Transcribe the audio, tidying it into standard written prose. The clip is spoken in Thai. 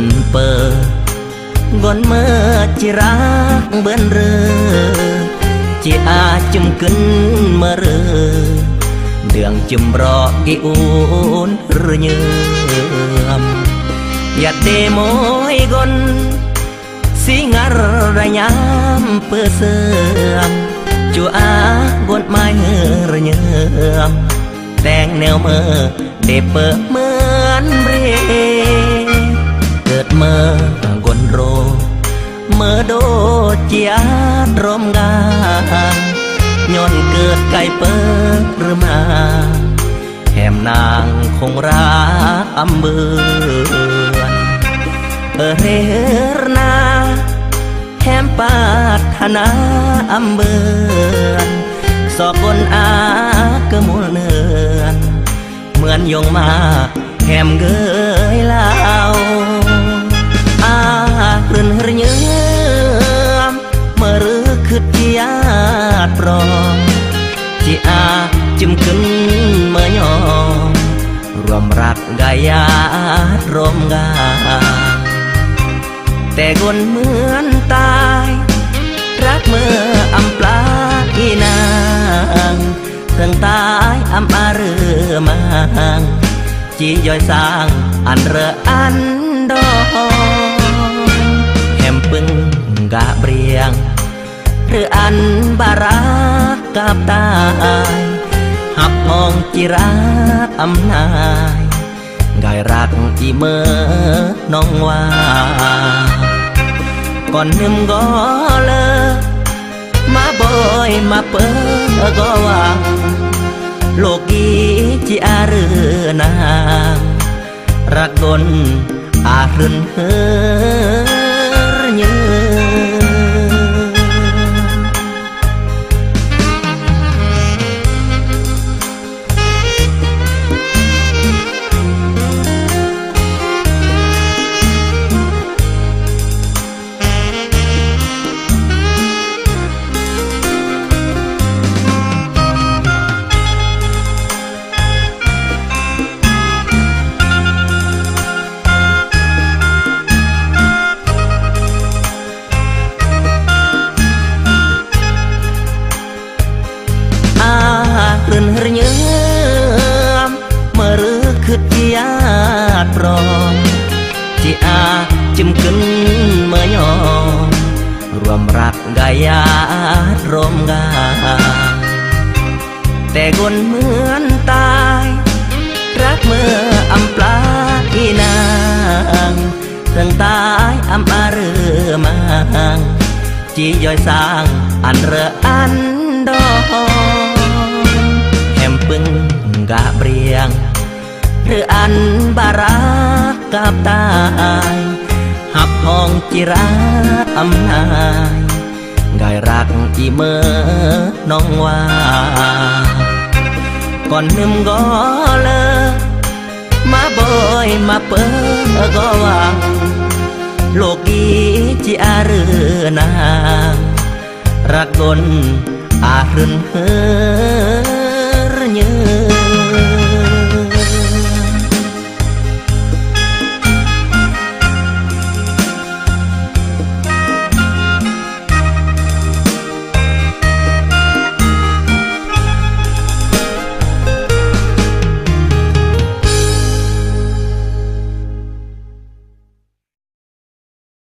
นเปิดกนเมื่อจิรักเบิ้นเรือจีอาจุมขึ้นเมื่อเรือเดืองจุมรอกีอูนเรือเยือมอย่าเดโมยกนสิงารระยำเปื้อเสื่อมจูอากนไม้เรือเยือมแต่งแนวเมื่อเดเปิดเหมือนเรเกิดเมื่อกนโรเมื่อโดเจียดรมงานย้อนเกิดไก่เปิดหรือมาแหมนางคงรักอำเบือนเรนาแหมปาถนาอำเบือนสอกคนอากระมูลเนือนเหมือนยงมาแหมเกยลาวอาเรือนเยือมเมื่อรือคือที่ญาติปรองจีอาจุมขึ้นเมื่อยอมรวมรักกายาตรมกาแต่คนเหมือนตายรักเมื่ออำปลาอีนางเพิ่งตายอำอาเรือมังจีย่อยสร้างอันเรืออันดองแหมปึงกะเบรียงหรืออันบารักกับตายหับมองจิรักอำนายกายรักอีเมื่อน้องว่าก่อนนึมก็เลิกมาบ่อยมาเปิดก็วางโลกีจีอาเรือนางรักดนอารึนเฮอเยืเรือนเยือมเมื่อรือคือที่ญาติปรองจีอาจุมขึ้นเมื่อยอมรวมรักกายาตรมกาแต่คนเหมือนตายรักเมื่ออำปลาอีนางเพิ่งตายอำอาเรือมังจีย่อยสร้างอันเรืออันดองปึงกะเบรียงหรืออันบารักกับตายหับห้องจิรักอำนายกายรักอีเมื่อน้องว่าก่อนนึมก็เลิกมาบ่อยมาเปิดก็วางโลกีจีอาเรือนางรักดนอารึนเฮอเยือ